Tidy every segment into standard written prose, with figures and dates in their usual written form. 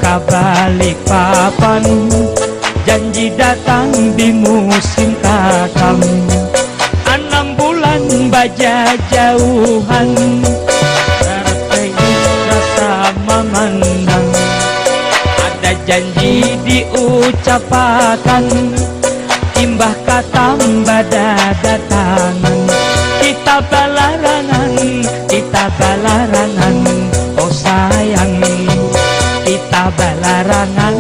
kabalik papan, janji datang di musim takam. 6 bulan baja jauhan, terpegi rasa memandang. Ada janji diucapakan, imbah kata bada datangan. Kita balarangan, oh sayang. Kita balarangan,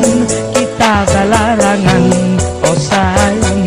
oh sayang.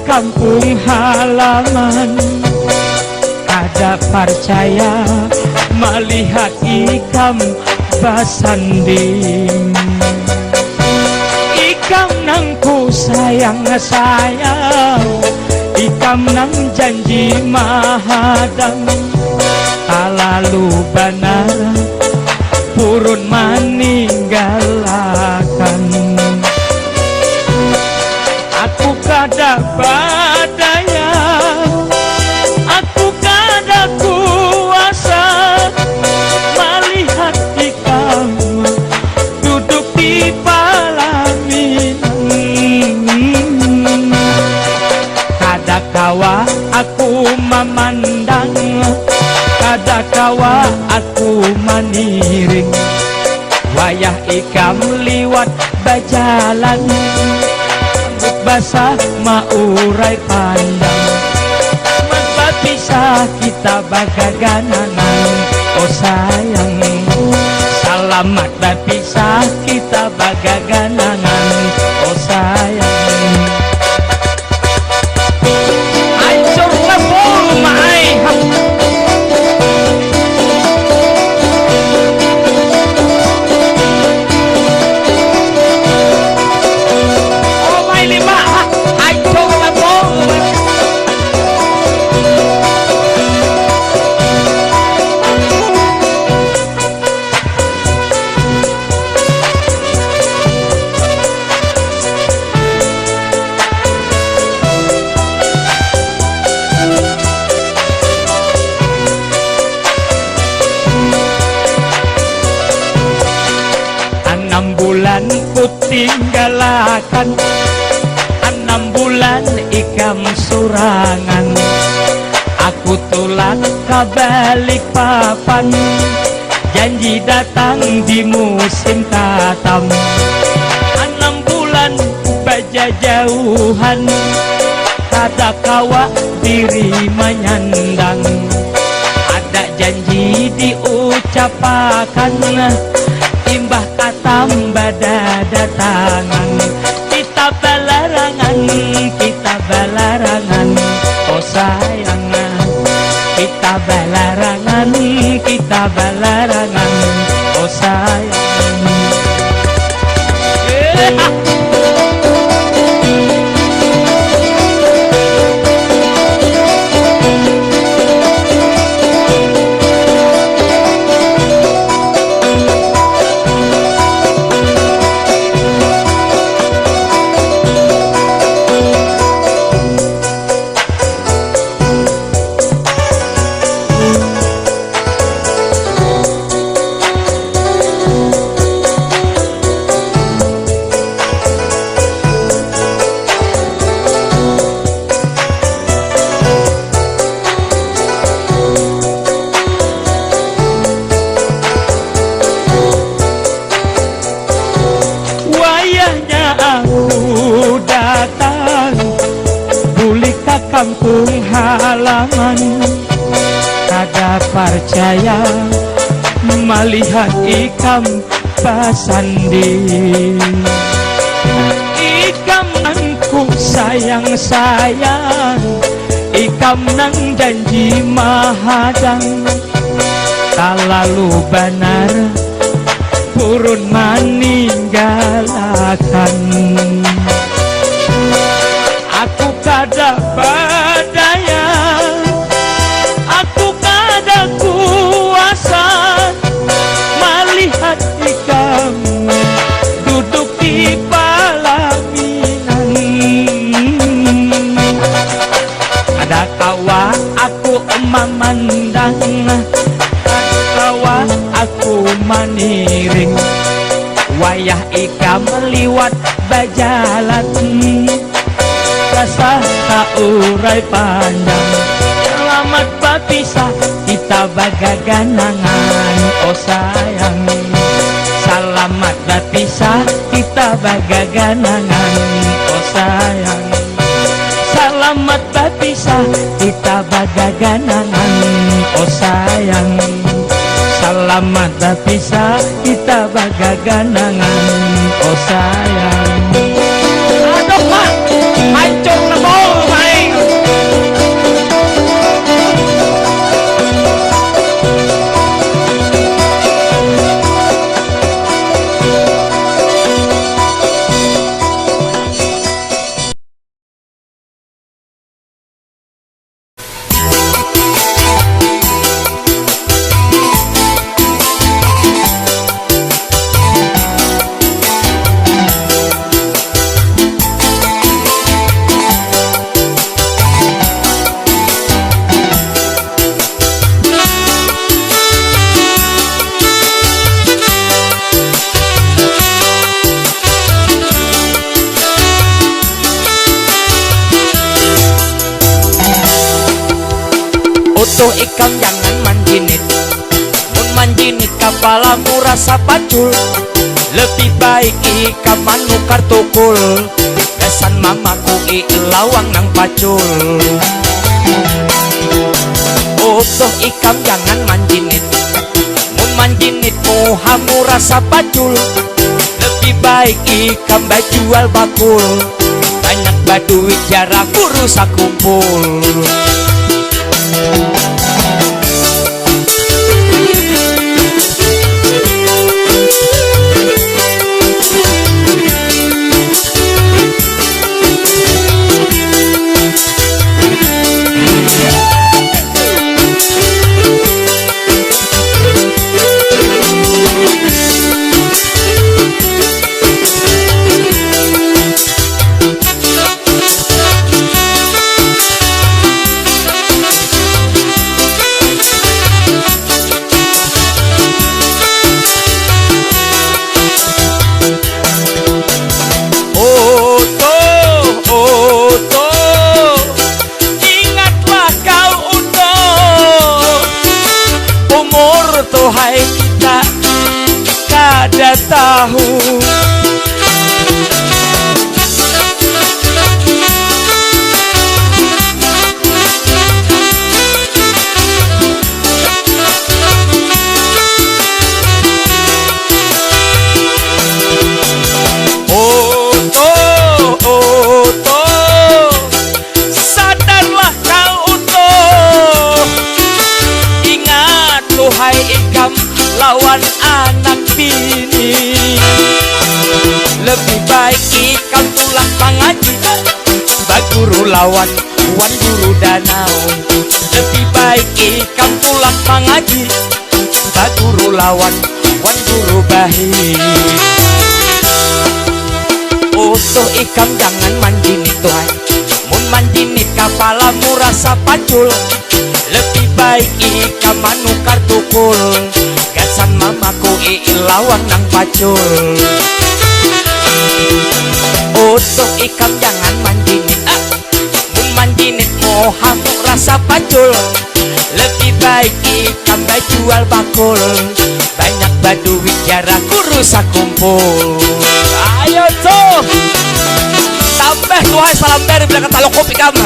Kampung halaman, ada percaya melihat ikam basanding. Ikam nangku sayang, ikam nang janji mahadang. Lalu banar purun meninggalkan. Aku kada badaya, aku kada kuasa melihat ikam duduk di pelaminan. Kada kawa aku memandang, kada kawa aku meniring. Wayah ikam liwat bajalan, basah maurai pandang. Maka pisah kita bagaganangan, oh sayang. Selamat berpisah kita bagaganangan, oh sayang. Hancur lebur mai. Ku tinggalakan 6 bulan ikam surangan. Aku tulan kabalik papan, janji datang di musim tatam. 6 bulan baja jauhan, kada kawa diri menyandang. Ada janji diucapakan, imbah katam bada datangan. Kita balarangan, oh sayang. Kita balarangan, oh sayang. saya melihat ikam pasandi. Ikam nangku sayang-sayang, ikam nang janji mahadang. Talalu benar purun meninggalkan. Aku kada berdaya, aku kada kuasa melihat ikam duduk di pelaminan. Ada kawa aku memandang, kawa aku maniring, wayah ikam meliwat bajalan. Rasa tak urai panjang, selamat berpisah kita bagaganangan. Oh sayang, selamat berpisah kita bagaganangan. Oh sayang, selamat berpisah kita bagaganangan. Oh sayang, selamat berpisah kita bagaganangan. Oh sayang. Aduh Pak, hancur nebol main. Utuh ikam jangan manjinit, mun manjinit kepalamu rasa pacul. Lebih baik ikam manukar tukul, kesan mamaku lawang nang pacul. Utuh ikam jangan manjinit, mun manjinitmu hamu rasa pacul. Lebih baik ikam bajual bakul, banyak baduit jarak rusak kumpul. Hai kita kada tahu, sadarlah kau utuh, ingat tuhai ikam lawan anak bini. Lebih baik ikam tulang pangaji, baguru lawan wan guru danau. Lebih baik ikam tulang pangaji, baguru lawan wan guru bahi. Utuh ikam jangan manjinit tuhan, mun manjinit kepalamu rasa pacul. Lebih baik ikam manukar tukul, gasan mamaku lawang nang pacul. Utuh ikam jangan manjinit, mun manjinit mohamu rasa pacul. Lebih baik ikam bajual bakul, banyak baduit jarak rusak kumpul. Ayo tuh, tambah tuhai salam dari belakang talok kopi kamu.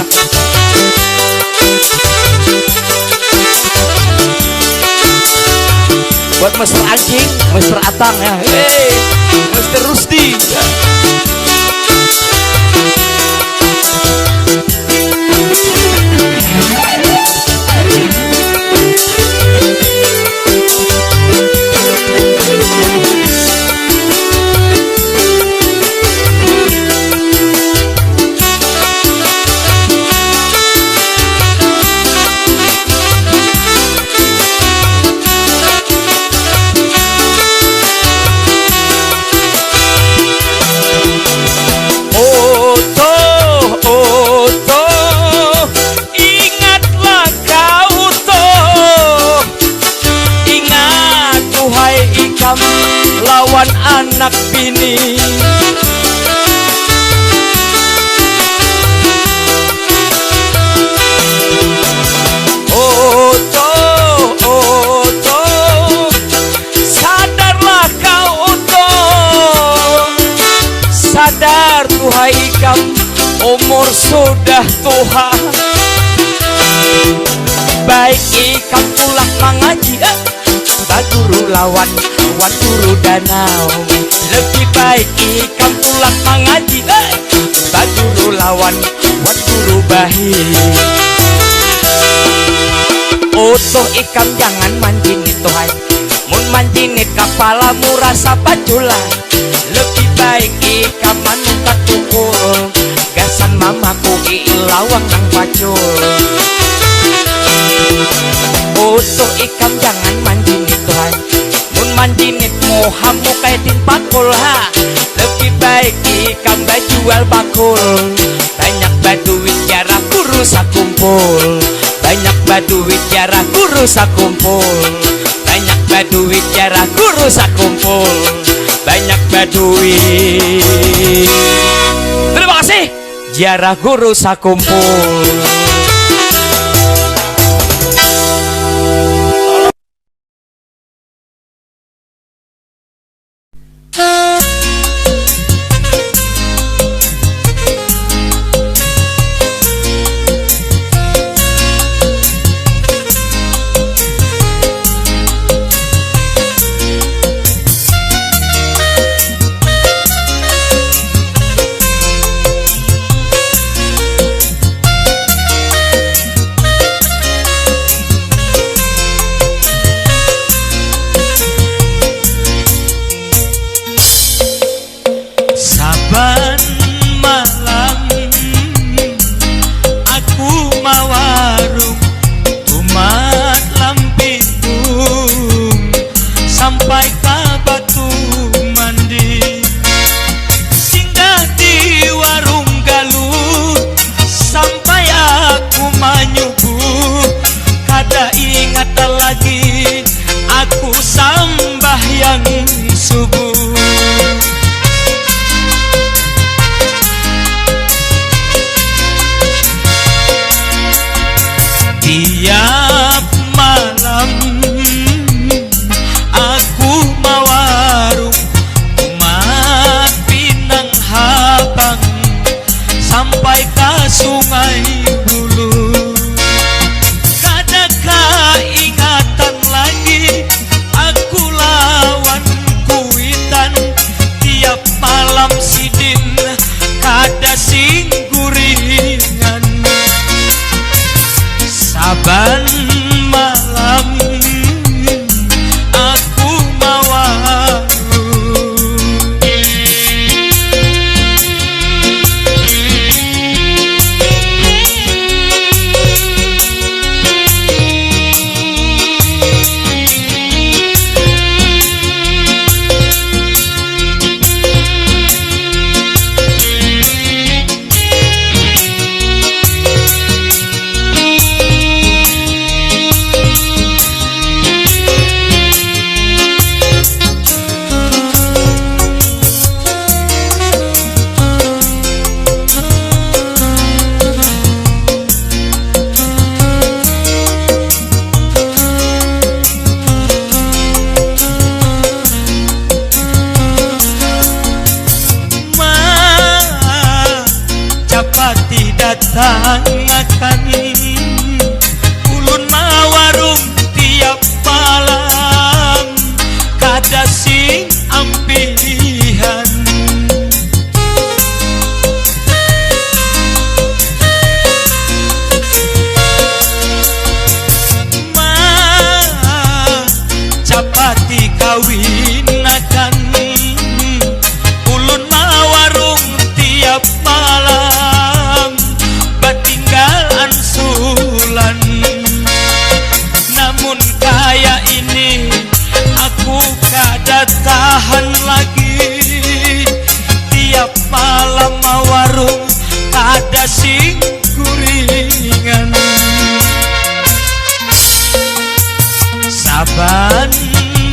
buat Mr. Anjing, Mr. Atang ya. Hey, Mr. Rusdi. Lawan anak bini, sadarlah kau sadar tuhai ikam, umur sudah tua. Baik ikam pulang mengaji, baguru lawan waturu danau. Lebih baik ikam pulang mengaji, baguru lawan waturu bahi. Utuh ikam jangan manjinit tuhai, mun manjinit kapalamu rasa pacula. Lebih baik ikam manukat tukul, gasan mamaku ilawang nang pacul. Utuh ikam jangan manjinit tuhai, manjinit mohamu kaitin pakul ha. Lebih baik ikam bajual bakul, banyak baduit jarah guru sakumpul. Banyak baduit jarah guru sakumpul. Banyak baduit jarah guru sakumpul. Banyak baduit. Terima kasih jarah guru sakumpul. Tiap malam aku mau kada tahan lagi, tiap malam warung kada sing guringan. Saban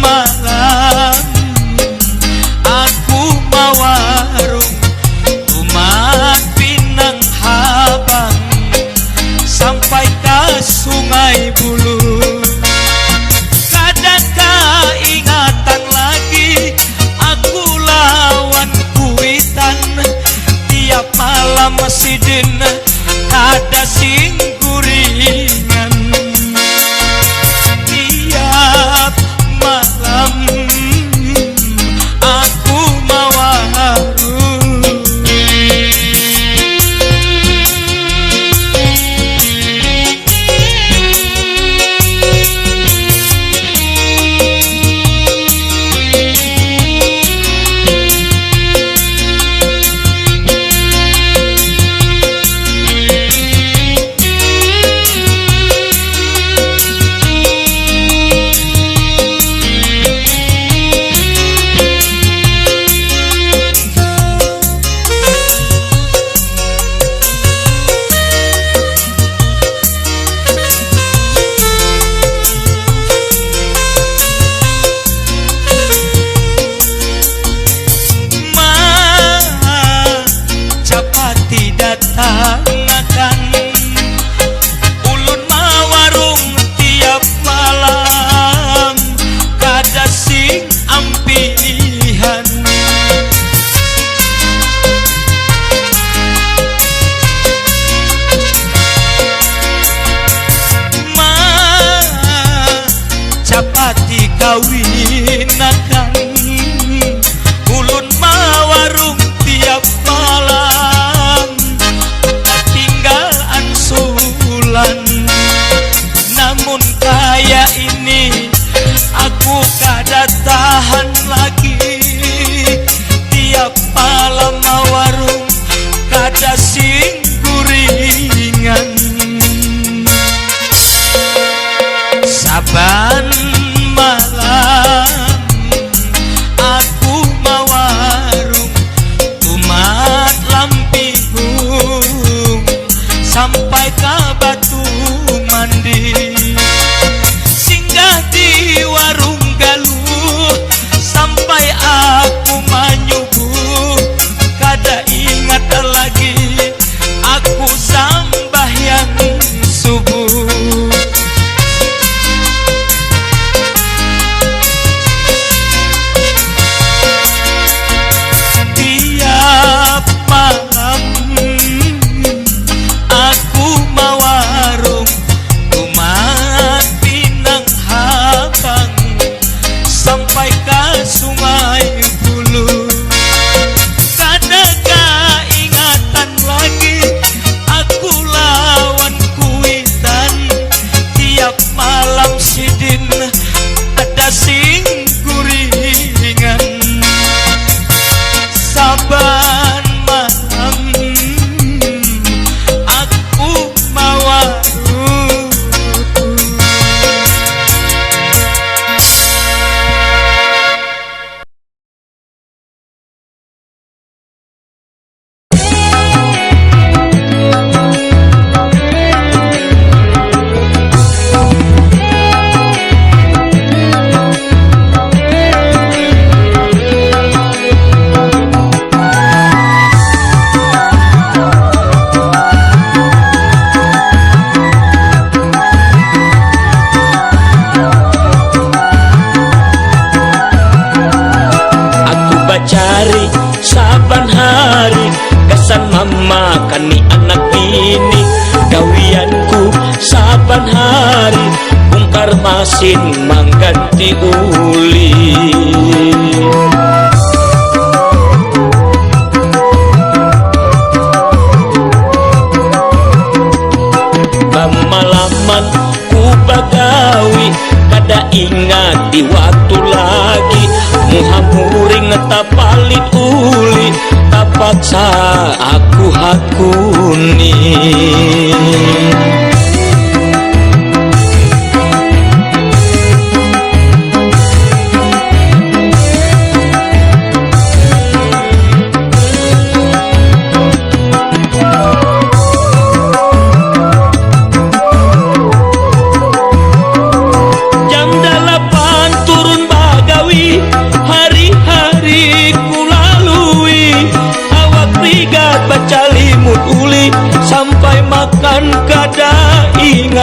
malam aku mawarung umat Pinang Habang sampai ke Sungai Bulu. Kada keingatan lagi aku lawan kuitan, tiap malam sidin kada sing guringan. Tiap malam aku mawarung. Datangkan ulun mawarung tiap malam kada sing ampihan. Capati kawinakan ulun mawarung tiap malam tinggal ansulan. Namun kaya ini aku kada tahan lagi, tiap malam warung kada sing guringan. Saban malam aku mawarung umat Lampihung sampai ke Batu Mandi. Singgah di warung Galuh sampai aku manyubuh, kada ingat lagi aku sambahyang subuh. Tiap malam aku mawarung umat Pinang Habang sampai ke Sungai Bulu. Kada keingatan lagi aku lawan kuitan, tiap malam sidin ada sing guringan. Saban malam aku mawarung. Cari saban hari kesan mama kani anak bini, gawianku saban hari bongkar masin mangganti uli. Bamalaman ku bagawi kada ingat di waktu lagi muhamuring tapalit uli tapaksa aku hakuni.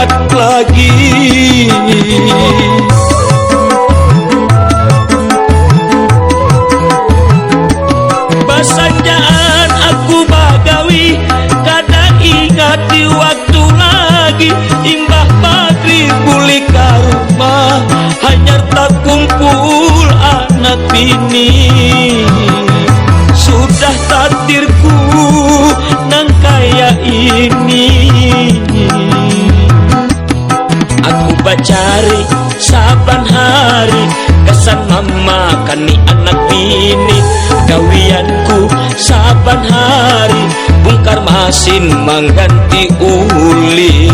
ingat lagi. Basanjaan aku bagawi kada ingat di waktu lagi. Imbah maghrib buli ka rumah hanyar tak kumpul anak bini. Sudah takdirku nang kaya ini. Aku bacari saban hari kesan mama kani anak bini. Gawianku saban hari bongkar masin mengganti uli.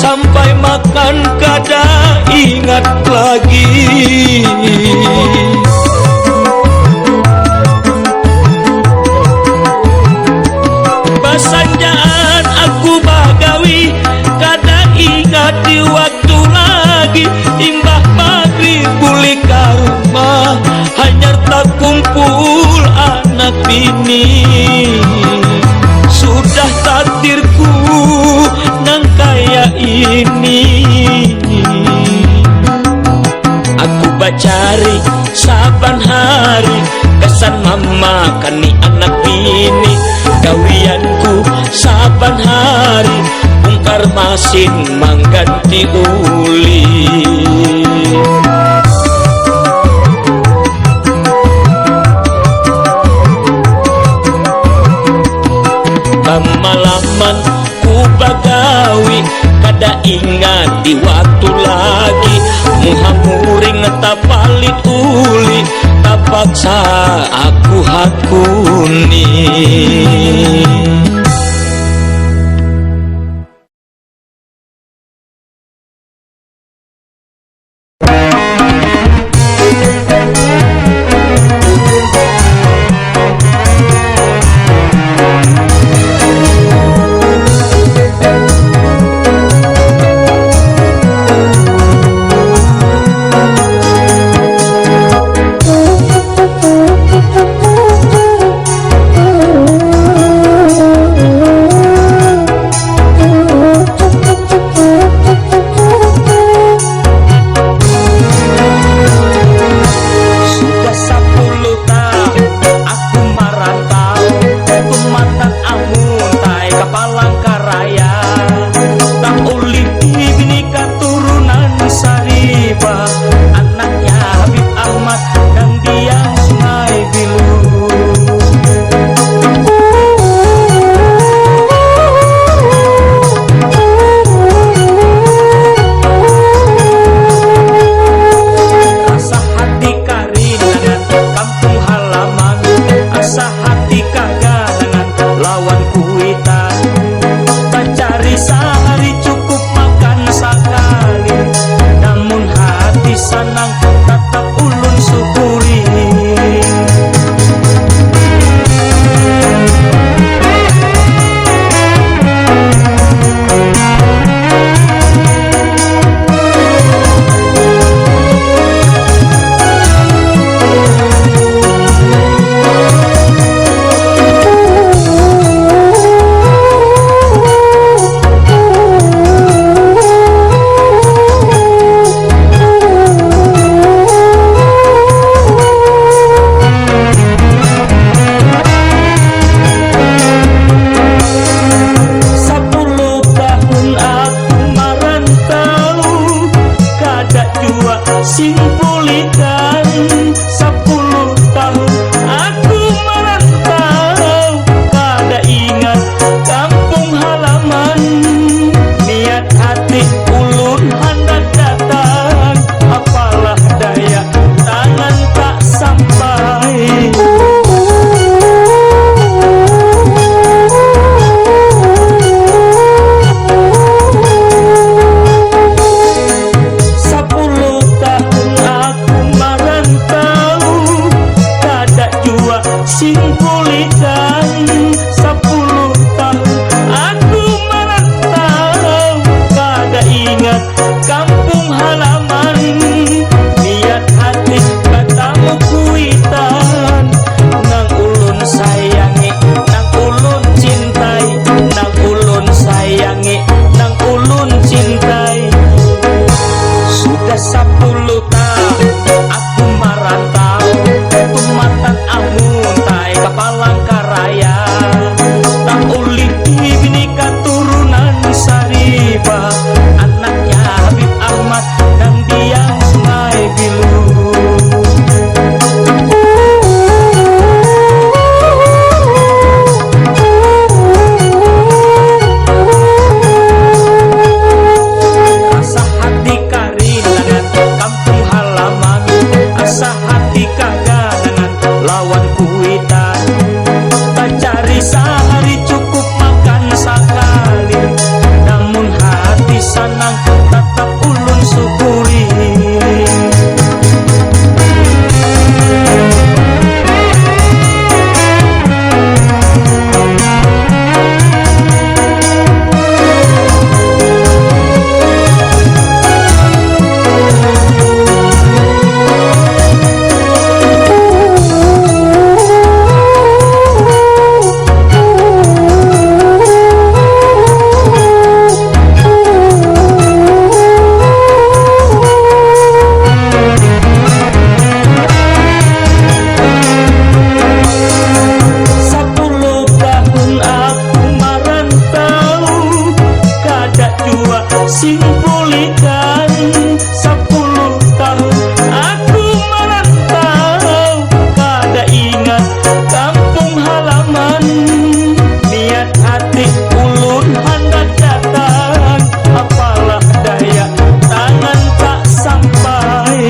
Sampai makan kada ingat lagi. Basanjaan aku bagawi kada ingat di waktu lagi. Imbah maghrib buli ka rumah hanyar tak kumpul anak bini. Sudah takdirku nang kaya ini. Aku bacari saban hari kesan mama kani anak bini. Gawianku saban hari bongkar masin mengganti uli. Malaman ku bagawi kada ingat di waktu lagi. Muhamuring tapalit uli tapaksa aku hakuni. sing pulitan 10 tahun aku merantau, kada ingat kampung halaman, niat hati katamu kuitan, nang ulun sayangi, nang ulun cintai, nang ulun sayangi, nang ulun cintai. Sudah 10 tahun aku merantau, tumatan amun tai ka Palangkaraya, tak uli bini keturunan Sariba, anaknya Habib Ahmad dan Diang Sungai Bilu. Asa hati karinangan kampung halaman, asa hati kaganangan lawan kuitan, tak cari sehari cukup makan sekali, namun hati senang tetap ulun syukuri. Sing pulitan 10 tahun aku merantau, kada ingat kampung halaman, niat hati ulun hendak datang, apalah daya tangan tak sampai.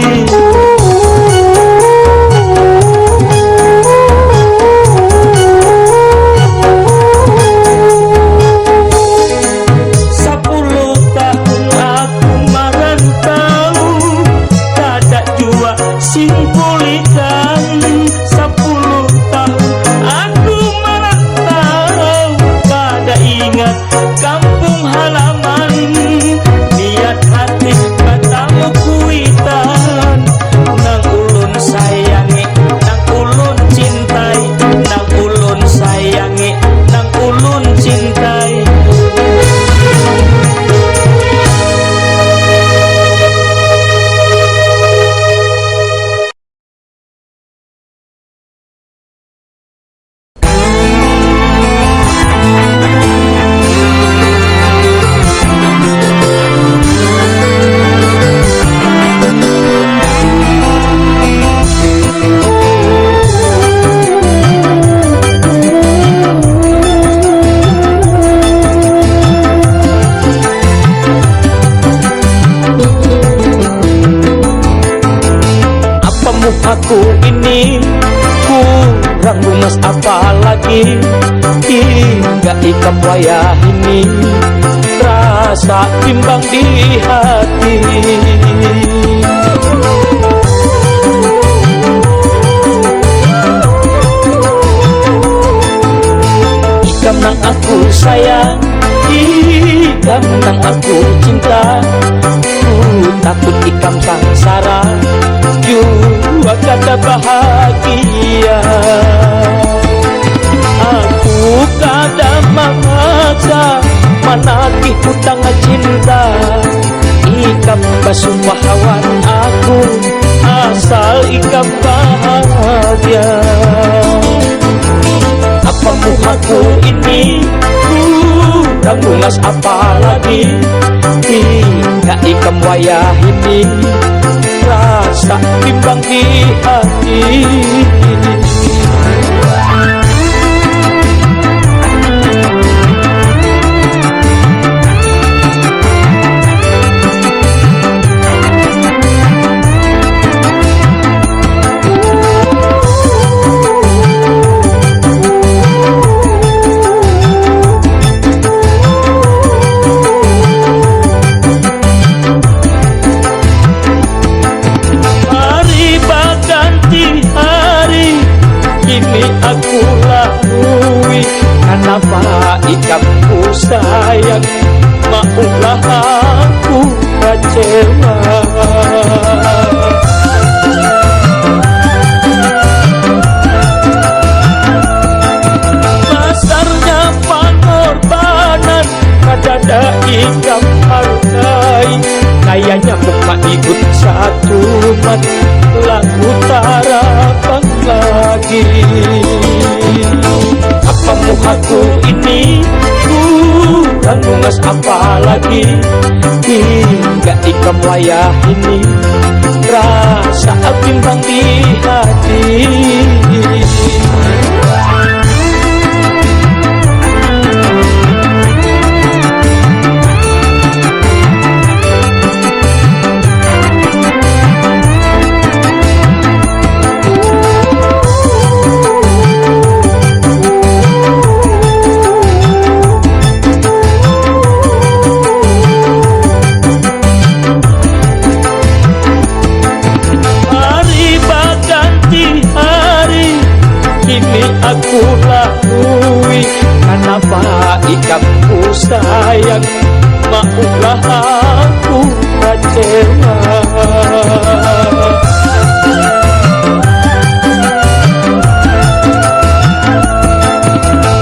Sing pulitan 10 tahun aku merantau, kada ingat kampung halaman, niat hati katamu kuitan, nang ulun sayangi, nang ulun cintai, nang ulun sayangi, nang ulun cintai. Aku ini kurang lunas apalagi hingga ikam wayah ini rasa timbang di hati. Ikam nang aku sayang, ikam nang aku cinta, ku takut ikam sangsara jua kata bahagia. Aku kada memaksa menagih hutang cinta, ikam basumpahawan aku asal ikam bahagia. Apa muhaku ini kurang lunas apalagi hingga ikam wayah ini rasa timbang di hati. lagu tarapan lagi. Apa muhaku ini kurang lunas apalagi, hingga ikam wayah ini rasa bimbang di hati. Aku lalui kenapa ikamku sayang, maulah aku kecewa.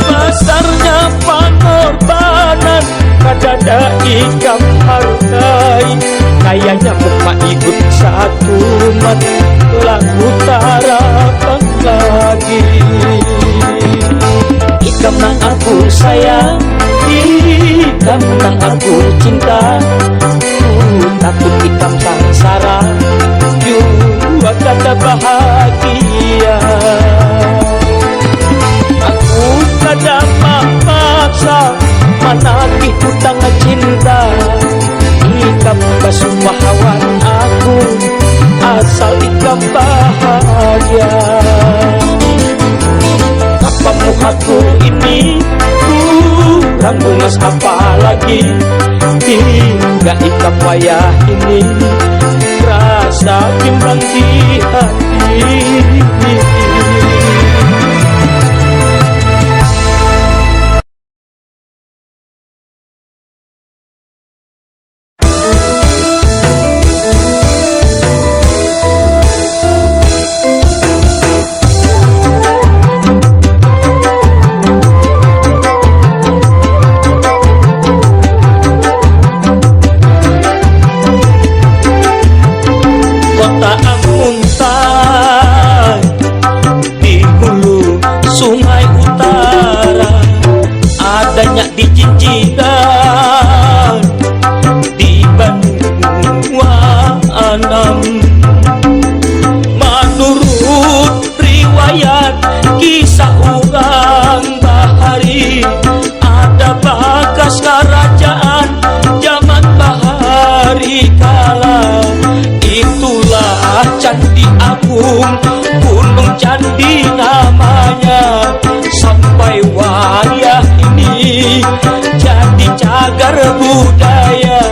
Besarnya pengorbanan kadada ikam hargai, kayaknya muka ikut satu mat lagu tarapan lagi. Ikam nang aku sayang, ikam nang aku cinta, takut ikam sangsara, jua kata bahagia. Aku kada maksa menagih hutang cinta, ikam basumahawan aku asal ikam bahagia. Apa muhaku ini kurang lunas apalagi, hingga ikam wayah ini rasa bimbang di hati. Di Jinjidan, di Banyuwanam, menurut riwayat kisah urang bahari, ada bekas kerajaan zaman bahari kala. Itulah Candi Agung, Gunung Candi namanya, sampai wayah ini jadi cagar budaya.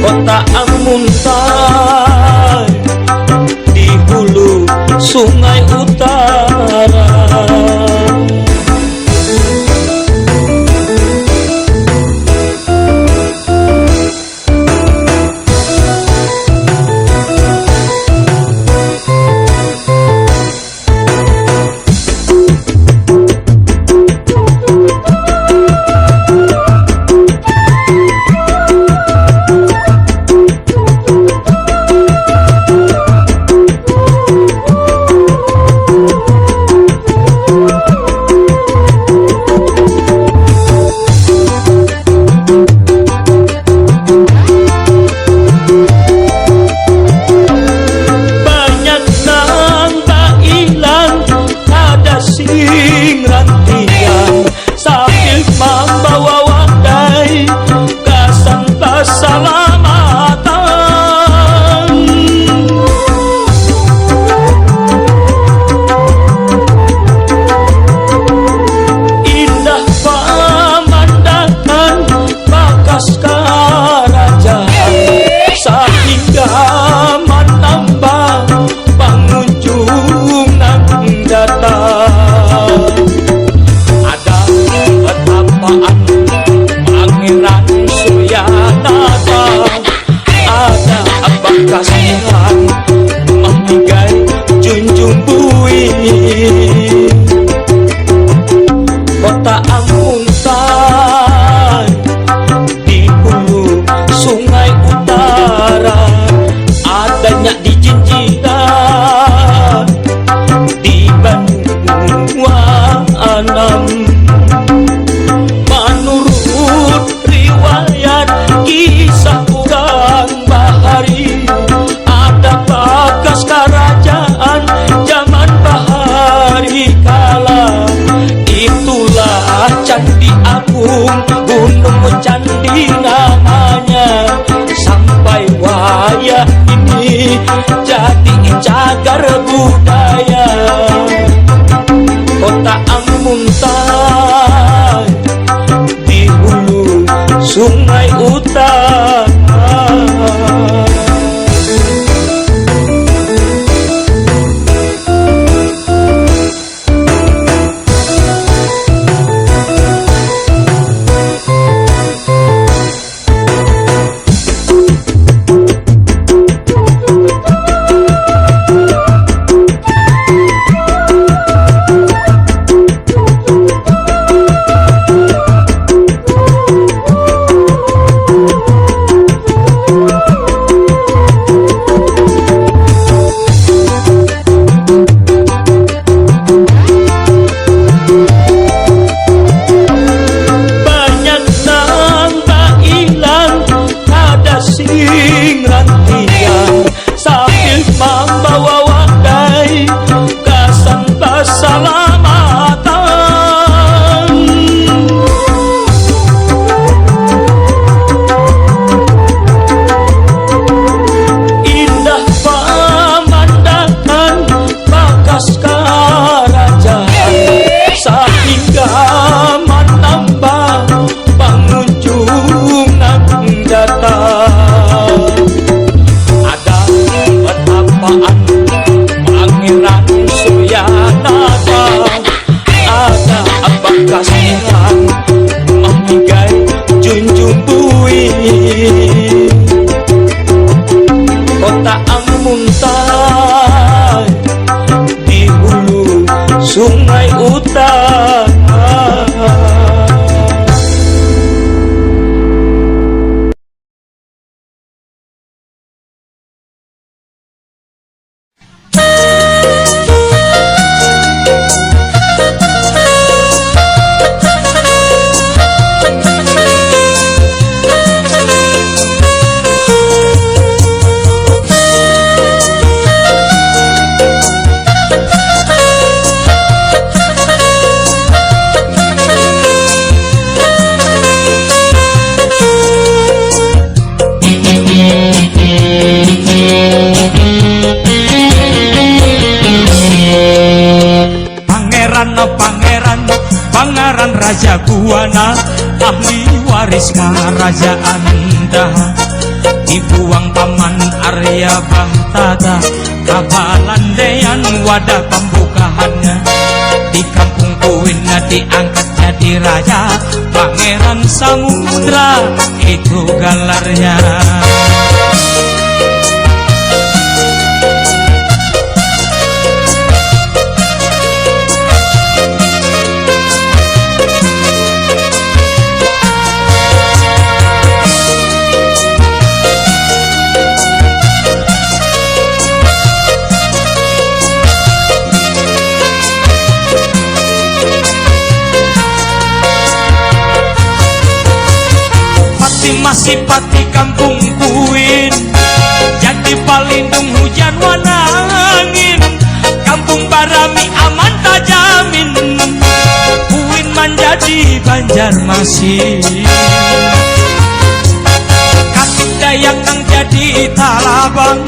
Kota Amuntai di hulu Sungai Utara. cagar budaya kota Amuntai di hulu Sungai Utara. Kota Amuntai di hulu Sungai Utara. Pangeran Raja Buana, ahli waris kerajaan dah, dibuang paman Arya Bahtata, kabalandean wadah pembukaannya, di kampung Kuina diangkat jadi raja, Pangeran Samudra itu gelarnya. Masih pati kampung Kuin, jadi palindung hujan wana angin, kampung Barami aman tak jamin, Kuin menjadi Banjarmasin. Katip Dayak nang jadi Talabang,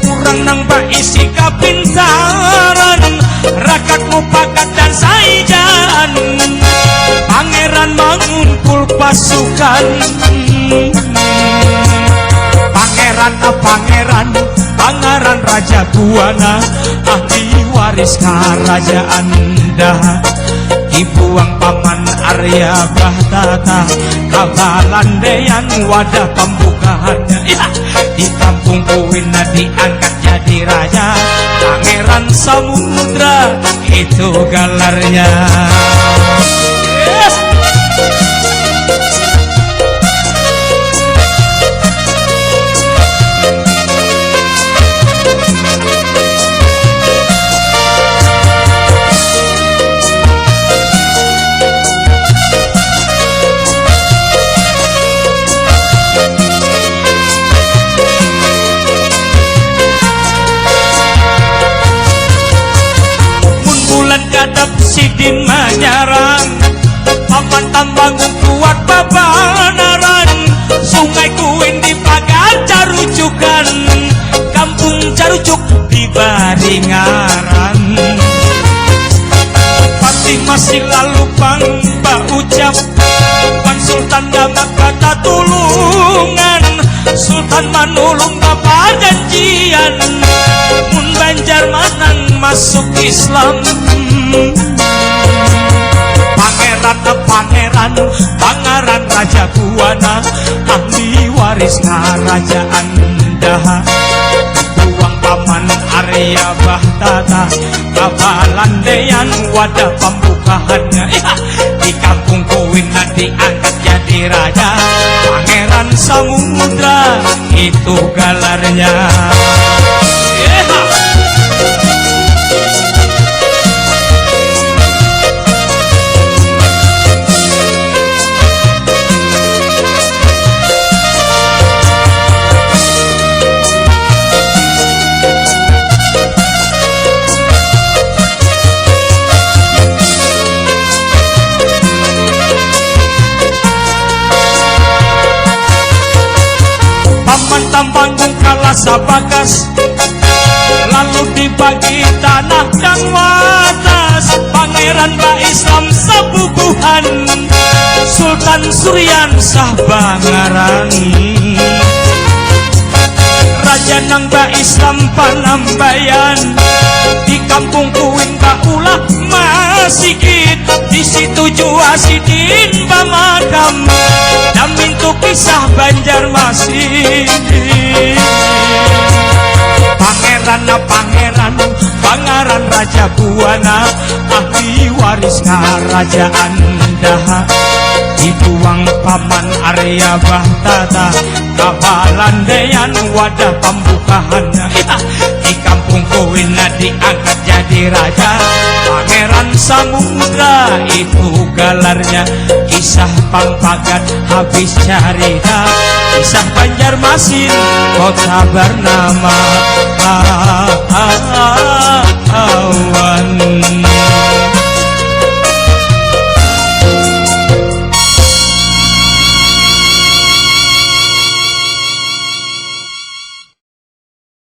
kurang nang isi kapintaran, rakat mupakat dan saijan, Pangeran mangungkul pasukan. Pangeran Raja Buana, ahli waris kerajaan dah, dibuang paman Arya Bahtata, kabalandean wadah pembukaannya, di kampung Kuina diangkat jadi raja, Pangeran Samudra itu gelarnya. Kadap sidin menyerang, papan Tambanggung kuat babanaran, Sungai Kuin dipagar carucukan, kampung Carucuk di Baringaran. Patih masih lalu pang pak ucap pan Sultan Damak kata tulungan, Sultan manulung bapak janjian, mun Banjarmanan masuk Islam. Pangeran Pangeran Raja Buana ahli waris kerajaan Daha, buang paman Arya Bahtata kabalandean wadah pembukaannya di kampung Kuwin diangkat jadi raja. Pangeran Samudra itu gelarnya. Tampanggung kalah sabagas, lalu dibagi tanah dan watas. Pangeran Ba Islam sabubuhan, Sultan Suryan sah Bangaran. Raja nang Ba Islam Panambayan, di kampung Kuwin Baulah Masigit, di situ Juasidin Bamakam, damin tu kisah Banjarmasin. Pangeran Raja Buana ahli waris kerajaan Daha, dibuang paman Arya Bahtata kabalandean wadah pembukaannya di kampung Kuwin diangkat jadi raja. Pangeran Samudra itu gelarnya. Kisah Pangpagat habis cerita, kisah Banjarmasin kota bernama